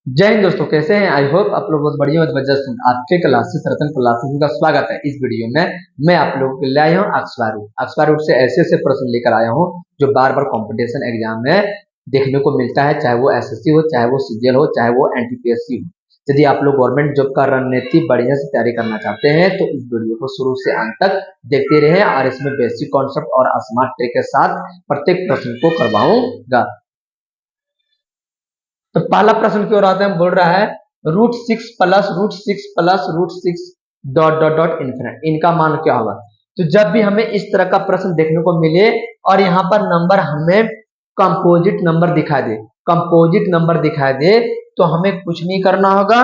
जय हिंद दोस्तों, कैसे हैं? आई होप आप लोग बहुत बढ़िया और जबरदस्त हैं। आपके क्लासेस रतन क्लासेस का स्वागत है। इस वीडियो में मैं आप लोगों के लिए आया हूँ अक्सर रूट से ऐसे ऐसे प्रश्न लेकर आया हूँ जो बार बार कंपटीशन एग्जाम में देखने को मिलता है, चाहे वो एसएससी हो, चाहे वो सीजीएल हो, चाहे वो एनटीपीएससी हो। यदि आप लोग गवर्नमेंट जॉब का रणनीति बढ़िया से तैयारी करना चाहते हैं तो इस वीडियो को शुरू से अंत तक देखते रहे और इसमें बेसिक कॉन्सेप्ट और स्मार्ट ट्रिक के साथ प्रत्येक प्रश्न को करवाऊंगा। तो पहला प्रश्न की ओर आते हैं, बोल रहा है √6 + √6 + √6 डॉट डॉट डॉट इन्फिनिट, इनका मान क्या होगा। तो जब भी हमें इस तरह का प्रश्न देखने को मिले और यहाँ पर नंबर हमें कंपोजिट नंबर दिखाई दे तो हमें कुछ नहीं करना होगा।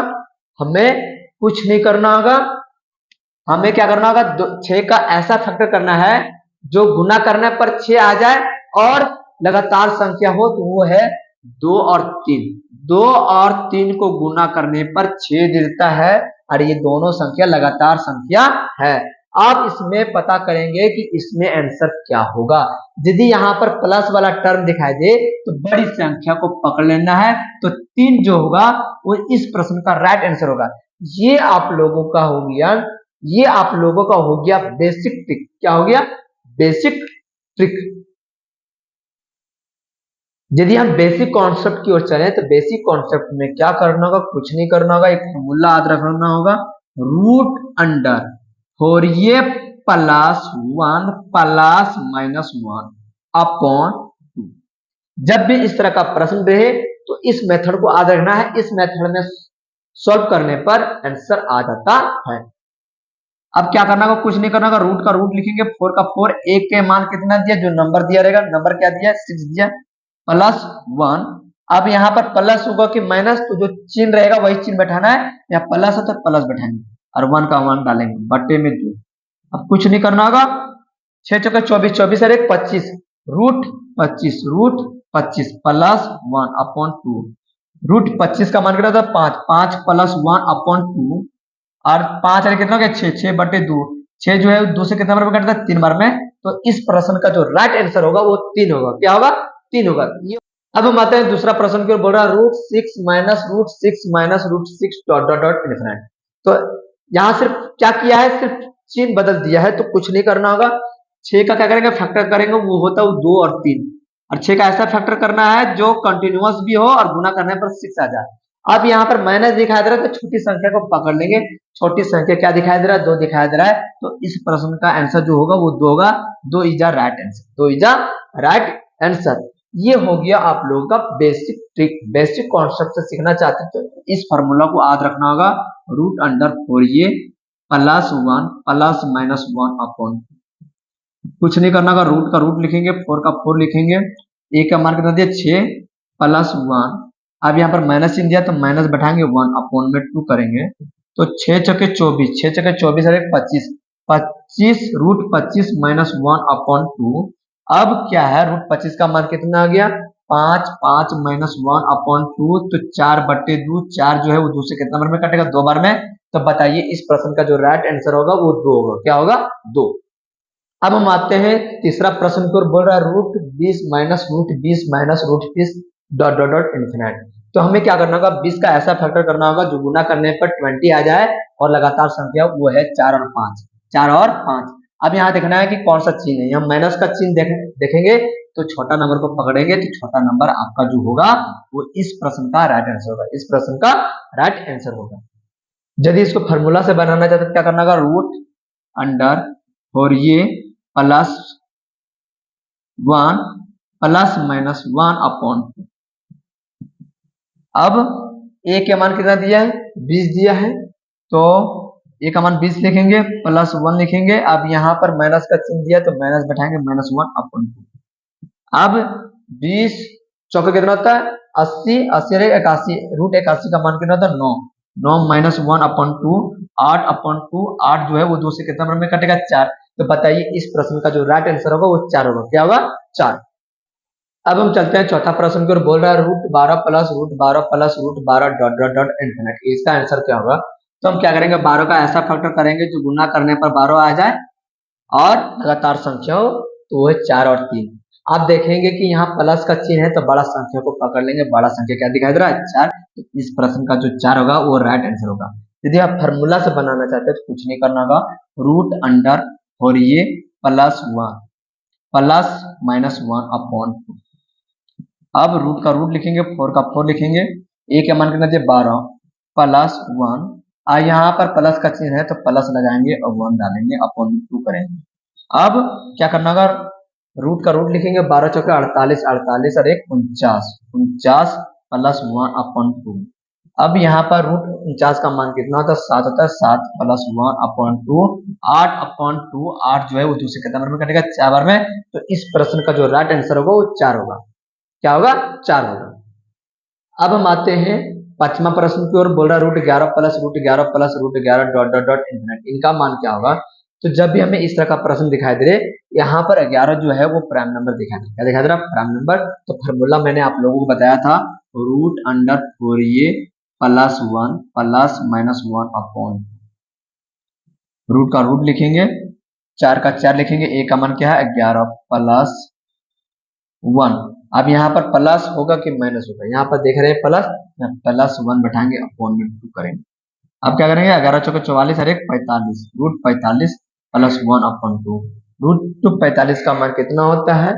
हमें कुछ नहीं करना होगा। हमें क्या करना होगा, 6 का ऐसा फैक्टर करना है जो गुना करने पर 6 आ जाए और लगातार संख्या हो, तो वो है 2 और 3। 2 और 3 को गुना करने पर 6 देता है और ये दोनों संख्या लगातार संख्या है। आप इसमें पता करेंगे कि इसमें आंसर क्या होगा। यदि यहाँ पर प्लस वाला टर्म दिखाई दे तो बड़ी संख्या को पकड़ लेना है, तो 3 जो होगा वो इस प्रश्न का राइट आंसर होगा। ये आप लोगों का हो गया, ये आप लोगों का हो गया बेसिक ट्रिक। क्या हो गया? Basic trick. यदि हम बेसिक कॉन्सेप्ट की ओर चलें तो बेसिक कॉन्सेप्ट में क्या करना होगा, कुछ नहीं करना होगा। एक फॉर्मूला याद रखना होगा, रूट अंडर फोरिये +1 + -1 अपॉन 2। जब भी इस तरह का प्रश्न रहे तो इस मेथड को याद रखना है। इस मेथड में सॉल्व करने पर आंसर आ जाता है। अब क्या करना होगा, कुछ नहीं करना होगा। रूट का रूट लिखेंगे, 4 का 4, 1 के मान कितना दिया, जो नंबर दिया रहेगा, नंबर क्या दिया, 6 दिया, +1। अब यहाँ पर प्लस होगा कि माइनस, तो जो चिन्ह रहेगा वही चिन्ह बैठाना है। या प्लस है तो प्लस बैठाएंगे और 1 का 1 डालेंगे, बट्टे में 2। अब कुछ नहीं करना होगा। 6 चौके 24, 24 और 1 25, √25 +1 अपॉन 2। √25 का मान कितना था, 5, 5 + 1 अपॉन 2 और 5 कितना हो गया, 6, 6/2। 6 जो है 2 से कितना बार में कटता है, 3 बार में। तो इस प्रश्न का जो राइट आंसर होगा वो 3 होगा। क्या होगा? 3 होगा। अब हम आते हैं दूसरा प्रश्न की ओर, बोल रहा है √6 - √6 - √6 डॉट डॉट डॉट इन्फिनिट। तो यहाँ सिर्फ क्या किया है, सिर्फ चिन्ह बदल दिया है, तो कुछ नहीं करना होगा। 6 का क्या करेंगे, फैक्टर करेंगे, वो होता है 2 और 3। और 6 का ऐसा फैक्टर करना है जो कंटिन्यूअस भी हो और गुना करने पर 6 आ जाए। अब यहाँ पर माइनस दिखाई दे रहा है तो छोटी संख्या को पकड़ लेंगे। छोटी संख्या क्या दिखाई दे रहा है, 2 दिखाई दे रहा है। तो इस प्रश्न का आंसर जो होगा वो 2 होगा। 2 is the right answer. 2 is the right answer. ये हो गया आप लोगों का बेसिक ट्रिक। बेसिक कॉन्सेप्ट से सीखना चाहते हैं तो इस फार्मूला को याद रखना होगा, √4ये +1 + -1 अपॉन। कुछ नहीं करना होगा। रूट का रूट लिखेंगे, 4 का 4 लिखेंगे, ए का मान कितना दिया, 6 + 1। अब यहाँ पर माइनस चिन्ह दिया तो माइनस बैठाएंगे, 1 अपॉन में 2 करेंगे। तो 6 चौके 24, 6 चौके 24 और 25, 25 √25 - 1 अपॉन 2। अब क्या है, √25 का मान कितना आ गया, 5, 5 - 1 अपॉन 2, तो 4/2। 4 जो है वो 2 से कितना बार में कटेगा, 2 बार में। तो बताइए इस प्रश्न का जो राइट आंसर होगा वो 2 होगा। क्या होगा? 2। अब हम आते हैं तीसरा प्रश्न की ओर, बोल रहा है √20 - √20 - √20 डॉट डॉट डॉट इन्फिनिट। तो हमें क्या करना होगा, 20 का ऐसा फैक्टर करना होगा जो गुना करने पर 20 आ जाए और लगातार संख्या वो है 4 और 5। 4 और 5। अब यहाँ देखना है कि कौन सा चिन्ह है। हम माइनस का चिन्ह देखेंगे तो छोटा नंबर को पकड़ेंगे तो छोटा नंबर आपका जो होगा वो इस प्रश्न का राइट आंसर होगा। इस प्रश्न का राइट आंसर होगा। यदि इसको फार्मूला से बनाना चाहते तो क्या करना होगा, रूट अंडर और ये +1 + -1 अपॉन। अब ए के मान कितना दिया है, 20 दिया है, तो ए का मान 20 लिखेंगे, +1 लिखेंगे। अब यहाँ पर माइनस का चिन्ह दिया तो माइनस बैठाएंगे, -1 अपॉन। अब 20 चौके कितना होता है, 80, 80 81, √81 का मान कितना होता है, 9। 9 - 1 अपॉन 2, 8 अपॉन 2। 8 जो है वो 2 से कितना बार में कटेगा, 4। तो बताइए इस प्रश्न का जो राइट आंसर होगा वो 4 होगा। क्या होगा? 4। अब हम चलते हैं चौथा प्रश्न की ओर, बोल रहा है √12 + √12 + √12 डॉट डॉट डॉट इन्फिनिट। इसका आंसर क्या होगा। तो हम क्या करेंगे, 12 का ऐसा फैक्टर करेंगे जो गुना करने पर 12 आ जाए और लगातार संख्या हो, तो वो है 4 और 3। आप देखेंगे कि यहाँ प्लस का चिन्ह है तो बड़ा संख्या को पकड़ लेंगे। बड़ा संख्या क्या दिखाई दे रहा है, 4। तो इस प्रश्न का जो 4 होगा वो राइट आंसर होगा। यदि आप फार्मूला से बनाना चाहते हैं तो कुछ नहीं करना होगा, रूट अंडर और ये plus one plus minus one upon to. अब रूट का रूट लिखेंगे, 4 का 4 लिखेंगे, ए का मान कितना दिया 12 प्लस वन, यहाँ पर प्लस का चिन्ह है तो प्लस लगाएंगे और वन डालेंगे, अपॉन टू करेंगे। अब क्या करना होगा, रूट का रूट लिखेंगे, 12 चौके 48, 48 और 1 49, 49 प्लस वन अपॉन टू। अब यहाँ पर रूट 49 का मान कितना होता है 7 होता है, 7 plus one upon to, 8 upon two, 8 जो है वो दूसरे के नंबर में कटेगा 4 बार में, तो इस प्रश्न का जो राइट आंसर होगा वो 4 होगा। क्या होगा 4 होगा। अब हम आते हैं पांचवा प्रश्न की ओर, बोल रहा root 11 plus root 11 plus root 11 dot dot dot infinite, इनका मान क्या होगा। तो जब भी हमें इस तरह का प्रश्न दिखाई दे रहे, यहाँ पर 11 जो है वो प्राइम नंबर दिखाई दे, क्या दिखाई दे रहा प्राइम नंबर। तो फॉर्मूला मैंने आप लोगों को बताया था, रूट अंडर फोर ये plus one plus minus one upon, root का रूट लिखेंगे, 4 का 4 लिखेंगे, ए का मान क्या है 11 प्लस वन। अब यहाँ पर प्लस होगा कि माइनस होगा, यहाँ पर देख रहे हैं प्लस, प्लस वन बैठाएंगे अपॉन में टू करेंगे। अब क्या करेंगे 11 चौके 44 और 1 45, root 45 plus one upon two. Root 45 का मान कितना होता है,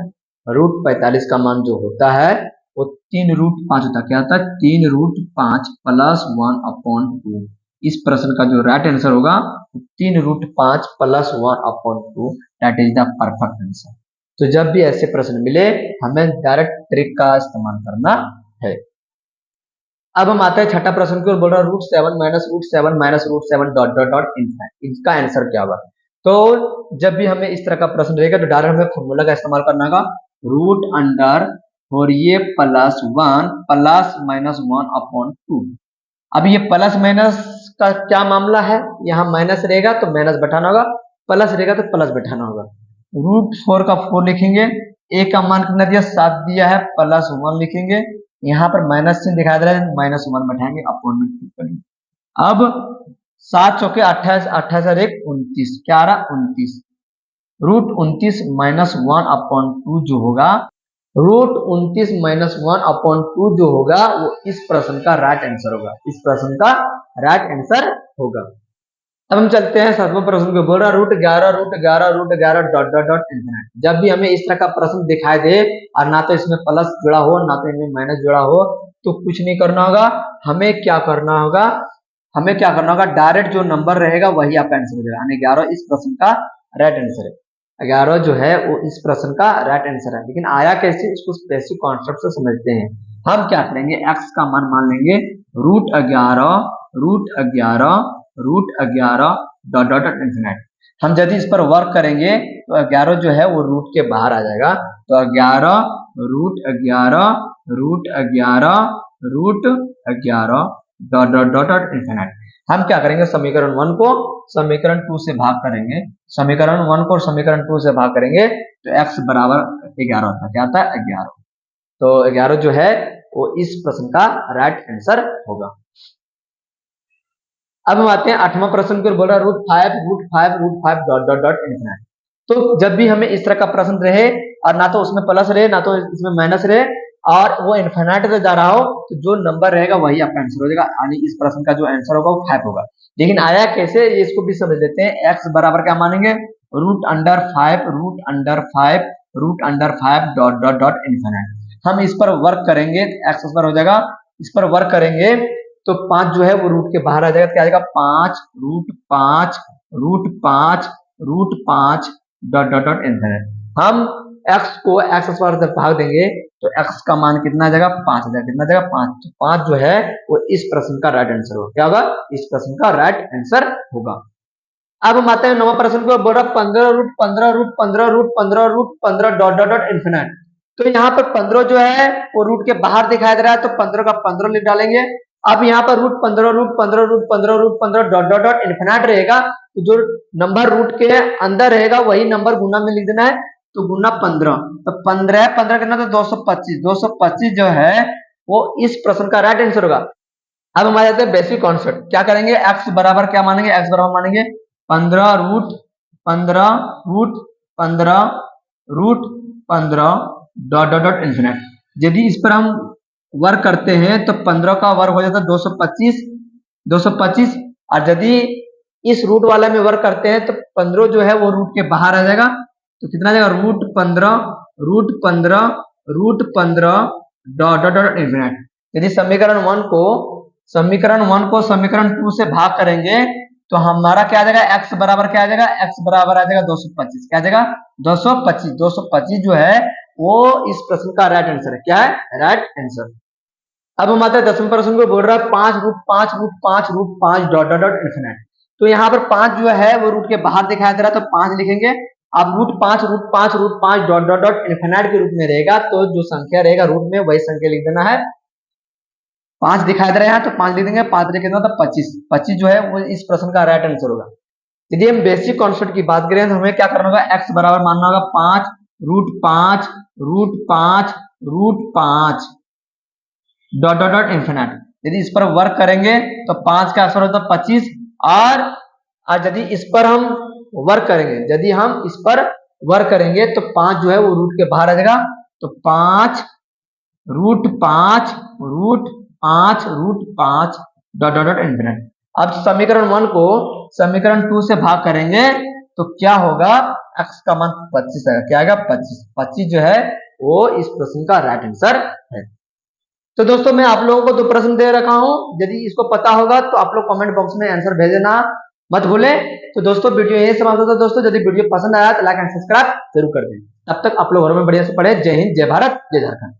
रूट 45 का मान जो होता है वो 3 रूट 5 होता है, क्या होता है 3 root 5 plus one upon two. इस प्रश्न का जो राइट आंसर होगा 3 root 5 plus one upon two, that is the perfect answer. तो जब भी ऐसे प्रश्न मिले हमें डायरेक्ट ट्रिक का इस्तेमाल करना है। अब हम आते हैं छठा प्रश्न की ओर, बोल रहा root seven minus root seven dot dot dot infinite, इसका आंसर क्या होगा। तो जब भी हमें इस तरह का प्रश्न रहेगा तो डायरेक्ट हमें फॉर्मूला का इस्तेमाल करना होगा, रूट अंडर और ये plus one plus minus one upon to. अब ये प्लस माइनस का क्या मामला है, यहाँ माइनस रहेगा तो माइनस बैठाना होगा, प्लस रहेगा तो प्लस बैठाना होगा। रूट 4 का 4 लिखेंगे, ए का मान कितना दिया 7 दिया है, प्लस वन लिखेंगे, यहाँ पर माइनस चिन्ह दिखाई दे रहा है, माइनस वन बैठाएंगे अपॉन में टू करेंगे। अब 7 चौके 28, 28 और 1 29, क्या आ रहा 29, root 29 minus one upon two जो होगा, root 29 minus one upon two जो होगा वो इस प्रश्न का राइट आंसर होगा, इस प्रश्न का राइट आंसर होगा। अब हम चलते हैं सातवां प्रश्न को, बोल रहा root 11 dot dot dot infinite. जब भी हमें इस तरह का प्रश्न दिखाई दे और ना तो इसमें प्लस जुड़ा हो ना तो इसमें माइनस जुड़ा हो, तो कुछ नहीं करना होगा, हमें क्या करना होगा, हमें क्या करना होगा, डायरेक्ट जो नंबर रहेगा वही आपका आंसर हो जाएगा, यानी 11 इस प्रश्न का राइट आंसर है। 11 जो है वो इस प्रश्न का राइट आंसर है, लेकिन आया कैसे इसको बेसिक कॉन्सेप्ट से समझते हैं। हम क्या करेंगे, एक्स का मान लेंगे root 11 root 11 dot dot infinite. हम यदि इस पर वर्क करेंगे तो 11 जो है वो रूट के बाहर आ जाएगा, तो 11 root 11 root 11 root 11 dot dot dot dot infinite. हम क्या करेंगे, समीकरण 1 को समीकरण 2 से भाग करेंगे, समीकरण 1 को समीकरण 2 से भाग करेंगे तो x बराबर 11 होता है, क्या आता है 11। तो 11 जो है वो इस प्रश्न का राइट आंसर होगा। अब हम आते हैं आठवां प्रश्न को, बोल रहा root five dot dot dot infinite. तो जब भी हमें इस तरह का प्रश्न रहे और ना तो उसमें प्लस रहे ना तो इसमें माइनस रहे और वो इन्फिनिट से जा रहा हो, तो जो नंबर रहेगा वही आपका आंसर हो जाएगा, यानी इस प्रश्न का जो आंसर होगा वो 5 होगा। लेकिन आया कैसे इसको भी समझ लेते हैं। x बराबर क्या मानेंगे, root under 5 dot dot dot infinite. हम इस पर वर्क करेंगे, x पर हो जाएगा, इस पर वर्क करेंगे तो 5 जो है वो रूट के बाहर आ जाएगा, क्या आ जाएगा 5 root 5 dot dot dot infinite. हम x को x पर जब भाग देंगे तो x का मान कितना आ जाएगा 5 आ जाएगा, कितना आ जाएगा 5। तो 5 जो है वो इस प्रश्न का राइट आंसर होगा, क्या होगा इस प्रश्न का राइट आंसर होगा। अब हम आते हैं नवा प्रश्न को, बोल रहा 15 डॉट डॉट डॉट इन्फिनिट। तो यहाँ पर 15 जो है वो रूट के बाहर दिखाई दे रहा है, तो 15 का 15 लिख डालेंगे। अब यहाँ पर root 15 dot dot dot infinite रहेगा, तो जो नंबर रूट के अंदर रहेगा वही नंबर गुना में लिख देना है, तो गुना 15, तो 15 कितना तो 225 जो है वो इस प्रश्न का राइट आंसर होगा। अब हम आ जाते हैं बेसिक कॉन्सेप्ट, क्या करेंगे, x बराबर क्या मानेंगे, x बराबर मानेंगे 15 root 15 dot dot dot infinite. यदि इस पर हम वर्ग करते हैं तो 15 का वर्ग हो जाता है 225, 225। और यदि इस रूट वाला में वर्ग करते हैं तो 15 जो है वो रूट के बाहर आ जाएगा, तो कितना आ जाएगा √15 √15 डॉट डॉट डॉट इन्फिनिट। यदि समीकरण वन को समीकरण टू से भाग करेंगे तो हमारा क्या आ जाएगा, x बराबर क्या आ जाएगा, x बराबर आ जाएगा 225। क्या आ जाएगा 225। 225 जो है वो इस प्रश्न का राइट आंसर है। क्या है राइट आंसर। अब हम आते हैं 10वें प्रश्न को, बोल रहा है 5 √5 डॉट डॉट डॉट इन्फिनिट। तो यहाँ पर 5 जो है वो रूट के बाहर दिखाई दे रहा है, तो 5 लिखेंगे। अब √5 डॉट डॉट डॉट इन्फिनिट के रूप में रहेगा, तो जो संख्या रहेगा रूट में वही संख्या लिख देना है। 5 दिखाई दे रहा है तो 5 लिख देंगे, 5 लिख देना तो 25। 25 जो है वो इस प्रश्न का राइट आंसर होगा। यदि हम बेसिक कॉन्सेप्ट की बात करें तो हमें क्या करना होगा, x बराबर मानना होगा 5 √5 डॉट डॉट डॉट इन्फिनिट। यदि इस पर वर्क करेंगे तो 5 का आंसर होता है 25। और यदि इस पर हम वर्क करेंगे, तो 5 जो है वो रूट के बाहर आ जाएगा, तो 5 √5 डॉट डॉट डॉट इन्फिनिट। अब समीकरण 1 को समीकरण 2 से भाग करेंगे तो क्या होगा, x का मान 25 आएगा। क्या आएगा 25। 25 जो है वो इस प्रश्न का राइट आंसर है। तो दोस्तों मैं आप लोगों को 2 प्रश्न दे रखा हूं, यदि इसको पता होगा तो आप लोग कमेंट बॉक्स में आंसर भेजना मत भूलें। तो दोस्तों वीडियो यही समाप्त होता है। दोस्तों यदि वीडियो पसंद आया तो लाइक एंड सब्सक्राइब जरूर कर दें। तब तक आप लोग घर में बढ़िया से पढ़े। जय हिंद, जय भारत, जय झारखंड।